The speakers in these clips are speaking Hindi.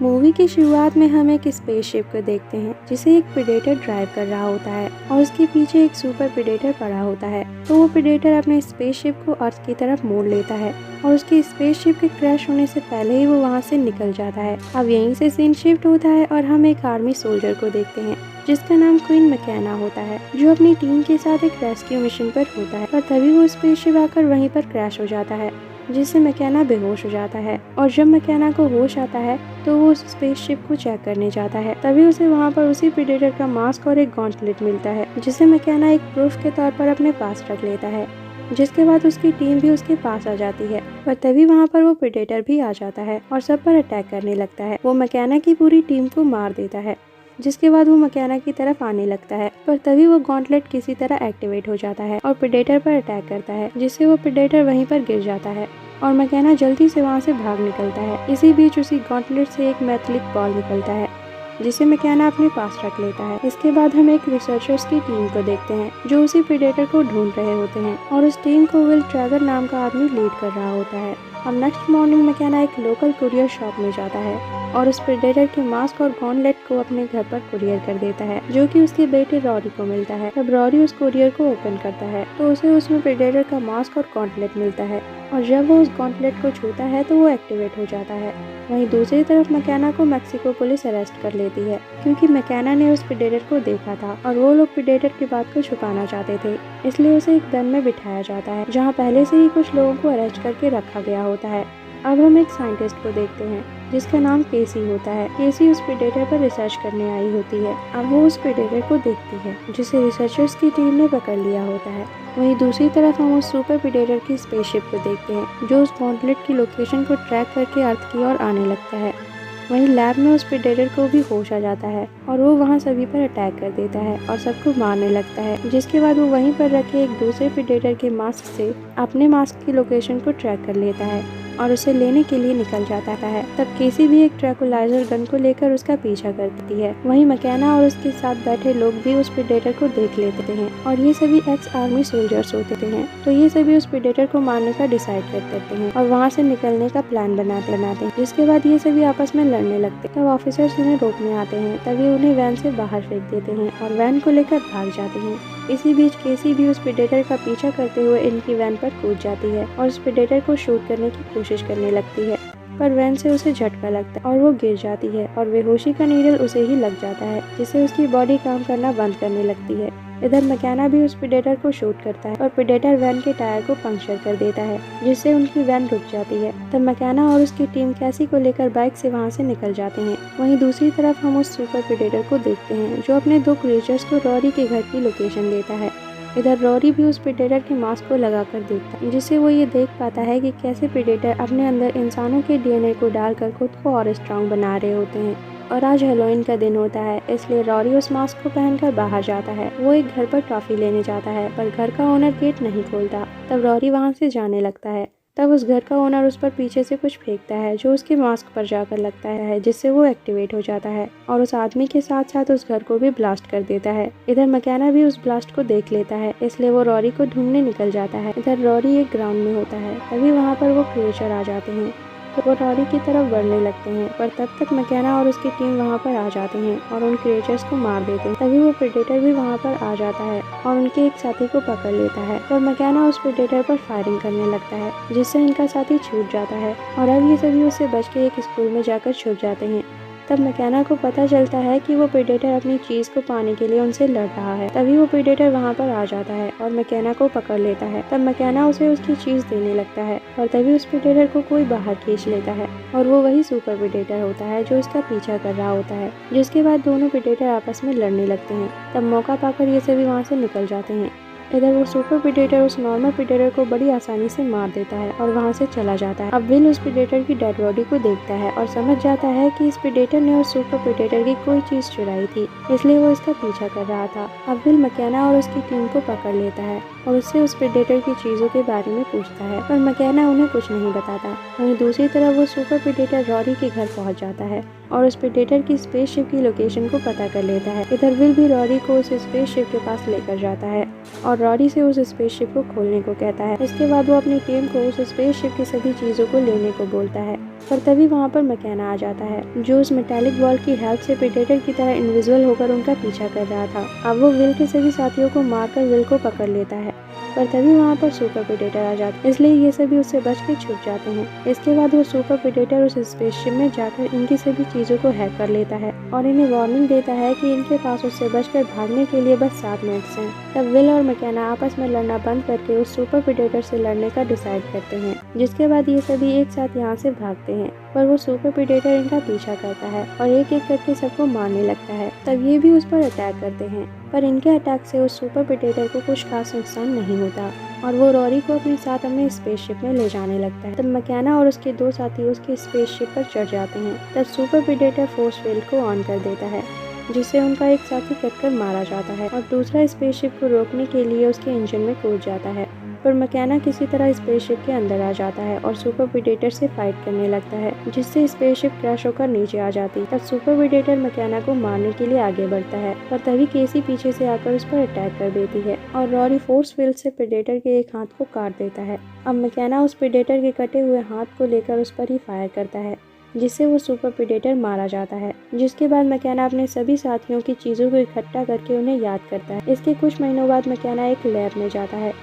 मूवी की शुरुआत में हम एक स्पेसशिप को देखते हैं जिसे एक प्रेडेटर ड्राइव कर रहा होता है और उसके पीछे एक सुपर प्रेडेटर पड़ा होता है। तो वो प्रेडेटर अपने स्पेसशिप को अर्थ की तरफ मोड़ लेता है और उसकी स्पेसशिप के क्रैश होने से पहले ही वो वहाँ से निकल जाता है। अब यहीं से सीन शिफ्ट होता है और हम एक आर्मी सोल्जर को देखते हैं जिसका नाम क्वीन मैकेना होता है, जो अपनी टीम के साथ एक रेस्क्यू मिशन पर होता है। पर तभी वो स्पेसशिप आकर वहीं पर क्रैश हो जाता है जिससे मैकेना बेहोश हो जाता है। और जब मैकेना को होश आता है तो वो उस स्पेसशिप को चेक करने जाता है। तभी उसे वहाँ पर उसी प्रेडेटर का मास्क और एक गॉन्टलेट मिलता है जिसे मैकेना एक प्रूफ के तौर पर अपने पास रख लेता है। जिसके बाद उसकी टीम भी उसके पास आ जाती है। पर तभी वहाँ पर वो प्रेडेटर भी आ जाता है और सब पर अटैक करने लगता है। वो मैकेना की पूरी टीम को मार देता है। जिसके बाद वो मैकेना की तरफ आने लगता है, पर तभी वो गॉन्टलेट किसी तरह एक्टिवेट हो जाता है और प्रेडेटर पर अटैक करता है, जिससे वो प्रेडेटर वहीं पर गिर जाता है और मैकेना जल्दी से वहाँ से भाग निकलता है। इसी बीच उसी गॉन्टलेट से एक मेटालिक बॉल निकलता है जिसे मैकेना अपने पास रख लेता है। इसके बाद हम एक रिसर्चर्स की टीम को देखते हैं जो उसी प्रेडेटर को ढूंढ रहे होते हैं और उस टीम को विल ट्रैगर नाम का आदमी लीड कर रहा होता है। अब नेक्स्ट मॉर्निंग मैकेना एक लोकल कुरियर शॉप में जाता है और उस प्रेडेटर के मास्क और गॉन्टलेट को अपने घर पर कुरियर कर देता है, जो कि उसके बेटे रॉरी को मिलता है। तब रॉरी उस कुरियर को ओपन करता है तो उसे उसमें प्रेडेटर का मास्क और गॉन्टलेट मिलता है और जब वो उस गॉन्टलेट को छूता है तो वो एक्टिवेट हो जाता है। वहीं दूसरी तरफ मैकेना को मेक्सिको पुलिस अरेस्ट कर लेती है क्योंकि मैकेना ने उस प्रेडेटर को देखा था और वो लोग प्रेडेटर की बात को छुपाना चाहते थे, इसलिए उसे एक वैन में बिठाया जाता है जहाँ पहले से ही कुछ लोगों को अरेस्ट करके रखा गया होता है। अब हम एक साइंटिस्ट को देखते हैं जिसका नाम केसी होता है। केसी उस प्रेडेटर पर रिसर्च करने आई होती है। अब वो उस प्रेडेटर को देखती है जिसे रिसर्चर्स की टीम ने पकड़ लिया होता है। वहीं दूसरी तरफ हम उस सुपर प्रेडेटर की स्पेसशिप को देखते हैं जो उस गॉन्टलेट की लोकेशन को ट्रैक करके अर्थ की ओर आने लगता है। वहीं लैब में उस प्रेडेटर को भी होश आ जाता है और वो वहाँ सभी पर अटैक कर देता है और सबको मारने लगता है। जिसके बाद वो वहीं पर रखे एक दूसरे प्रेडेटर के मास्क से अपने मास्क की लोकेशन को ट्रैक कर लेता है और उसे लेने के लिए निकल जाता है। तब केसी भी एक ट्रैंकुलाइजर गन को लेकर उसका पीछा करती है। वहीं मैकेना और उसके साथ बैठे लोग भी उस प्रेडेटर को देख लेते हैं और ये सभी एक्स आर्मी सोल्जर्स होते हैं। तो ये सभी उस प्रेडेटर को मारने का डिसाइड करते हैं और वहाँ से निकलने का प्लान बनाते हैं। जिसके बाद ये सभी आपस में लड़ने लगते हैं। तब ऑफिसर्स उन्हें रोकने आते हैं, तभी उन्हें वैन से बाहर फेंक देते हैं और वैन को लेकर भाग जाते हैं। इसी बीच केसी भी उस प्रेडेटर का पीछा करते हुए इनकी वैन पर कूद जाती है और उस प्रेडेटर को शूट करने की कोशिश करने लगती है, पर वैन से उसे झटका लगता है और वो गिर जाती है और बेहोशी का नीडल उसे ही लग जाता है, जिससे उसकी बॉडी काम करना बंद करने लगती है। इधर मैकेना भी उस प्रेडेटर को शूट करता है और प्रेडेटर वैन के टायर को पंक्चर कर देता है, जिससे उनकी वैन रुक जाती है। तब मैकेना और उसकी टीम कैसी को लेकर बाइक से वहां से निकल जाते हैं। वहीं दूसरी तरफ हम उस सुपर प्रेडेटर को देखते हैं जो अपने दो क्रिएचर्स को रॉरी के घर की लोकेशन देता है। इधर रॉरी भी उस प्रेडेटर के मास्क को लगाकर देखता है, जिससे वो ये देख पाता है कि कैसे प्रेडेटर अपने अंदर इंसानों के डीएनए को डालकर खुद को और स्ट्रांग बना रहे होते हैं। और आज हैलोवीन का दिन होता है, इसलिए रॉरी उस मास्क को पहनकर बाहर जाता है। वो एक घर पर टॉफी लेने जाता है, पर घर का ओनर गेट नहीं खोलता। तब रॉरी वहाँ से जाने लगता है। तब उस घर का ओनर उस पर पीछे से कुछ फेंकता है जो उसके मास्क पर जाकर लगता है, जिससे वो एक्टिवेट हो जाता है और उस आदमी के साथ साथ उस घर को भी ब्लास्ट कर देता है। इधर मैकेना भी उस ब्लास्ट को देख लेता है, इसलिए वो रॉरी को ढूंढने निकल जाता है। इधर रॉरी एक ग्राउंड में होता है, तभी वहाँ पर वो क्रिएचर आ जाते हैं तो वो रॉरी की तरफ बढ़ने लगते हैं, पर तब तक मैकेना और उसकी टीम वहाँ पर आ जाते हैं और उन क्रिएचर्स को मार देते हैं। तभी वो प्रेडेटर भी वहाँ पर आ जाता है और उनके एक साथी को पकड़ लेता है, पर मैकेना उस प्रेडेटर पर फायरिंग करने लगता है, जिससे इनका साथी छूट जाता है और अब ये सभी उससे बच के एक स्कूल में जाकर छुप जाते हैं। तब मैकेना को पता चलता है कि वो प्रेडेटर अपनी चीज को पाने के लिए उनसे लड़ रहा है। तभी वो प्रेडेटर वहाँ पर आ जाता है और मैकेना को पकड़ लेता है। तब मैकेना उसे उसकी चीज देने लगता है और तभी उस प्रेडेटर को कोई बाहर खींच लेता है और वो वही सुपर प्रेडेटर होता है जो उसका पीछा कर रहा होता है। जिसके बाद दोनों प्रेडेटर आपस में लड़ने लगते हैं। तब मौका पाकर ये सभी वहाँ से निकल जाते हैं। इधर वो सुपर प्रेडेटर उस नॉर्मल प्रेडेटर को बड़ी आसानी से मार देता है और वहाँ से चला जाता है। अब विल उस प्रेडेटर की डेड बॉडी को देखता है और समझ जाता है कि इस प्रेडेटर ने उस सुपर प्रेडेटर की कोई चीज चुराई थी, इसलिए वो इसका पीछा कर रहा था। अब विल मैकेना और उसकी टीम को पकड़ लेता है और उससे उस प्रेडेटर की चीज़ों के बारे में पूछता है, पर मैकेना उन्हें कुछ नहीं बताता। वहीं दूसरी तरफ वो सुपर प्रेडेटर रॉरी के घर पहुंच जाता है और उस प्रेडेटर की स्पेसशिप की लोकेशन को पता कर लेता है। इधर विल भी रॉरी को उस स्पेसशिप के पास लेकर जाता है और रॉरी से उस स्पेसशिप को खोलने को कहता है। इसके बाद वो अपनी टीम को उस स्पेसशिप की सभी चीज़ों को लेने को बोलता है, पर तभी वहाँ पर मैकेना आ जाता है, जो उस मेटालिक बॉल की हेल्प से प्रेडेटर की तरह इनविजिबल होकर उनका पीछा कर रहा था। अब वो विल के सभी साथियों को मारकर विल को पकड़ लेता है, पर तभी वहाँ पर सुपर प्रेडेटर आ जाता है, इसलिए ये सभी उससे बच के छुप जाते हैं। इसके बाद वो सुपर प्रेडेटर उस स्पेसशिप में जाकर इनकी सभी चीज़ों को हैक कर लेता है और इन्हें वार्निंग देता है कि इनके पास उससे बचकर भागने के लिए बस 7 मिनट्स हैं। तब विल और मैकेना आपस में लड़ना बंद करके उस सुपर प्रेडेटर से लड़ने का डिसाइड करते हैं, जिसके बाद ये सभी एक साथ यहाँ से भागते हैं, पर वो सुपर प्रेडेटर इनका पीछा करता है और एक एक करके सबको मारने लगता है। तब ये भी उस पर अटैक करते हैं, पर इनके अटैक से उस सुपर प्रेडेटर को कुछ खास नुकसान नहीं होता और वो रॉरी को अपने साथ अपने स्पेसशिप में ले जाने लगता है। तब मैकेना और उसके 2 साथी उसकी स्पेसशिप पर चढ़ जाते हैं। तब सुपर प्रेडेटर फोर्स फील्ड को ऑन कर देता है, जिससे उनका एक साथी कटकर मारा जाता है और दूसरा स्पेसशिप को रोकने के लिए उसके इंजन में कूद जाता है, पर मैकेना किसी तरह स्पेसशिप के अंदर आ जाता है और सुपर प्रेडेटर से फाइट करने लगता है, जिससे स्पेसशिप क्रैश होकर नीचे आ जाती है। तब सुपर प्रेडेटर मैकेना को मारने के लिए आगे बढ़ता है, पर तभी केसी पीछे से आकर उस पर अटैक कर देती है और रॉरी फोर्स फील्ड से प्रेडेटर के एक हाथ को काट देता है। अब मैकेना उस प्रेडेटर के कटे हुए हाथ को लेकर उस पर ही फायर करता है, जिससे वो सुपर प्रेडेटर मारा जाता है। जिसके बाद मैकेना अपने सभी साथियों की चीज़ों को इकट्ठा करके उन्हें याद करता है। इसके कुछ महीनों बाद मैकेना एक लैब में जाता है,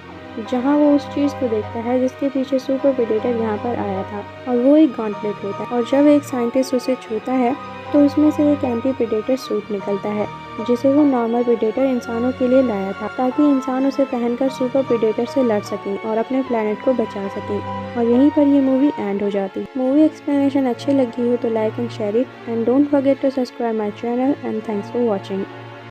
जहाँ वो उस चीज़ को देखता है जिसके पीछे सुपर प्रेडेटर यहाँ पर आया था, और वो एक गॉन्टलेट होता है। और जब एक साइंटिस्ट उसे छूता है तो उसमें से एक एंटी प्रेडेटर सूट निकलता है, जिसे वो नॉर्मल प्रेडेटर इंसानों के लिए लाया था, ताकि इंसान उसे पहनकर सुपर प्रेडेटर से लड़ सकें और अपने प्लेनेट को बचा सकें। और यहीं पर ये मूवी एंड हो जाती। मूवी एक्सप्लेनेशन अच्छी लगी हो तो like and share it, and don't forget to subscribe my channel, and thanks for watching.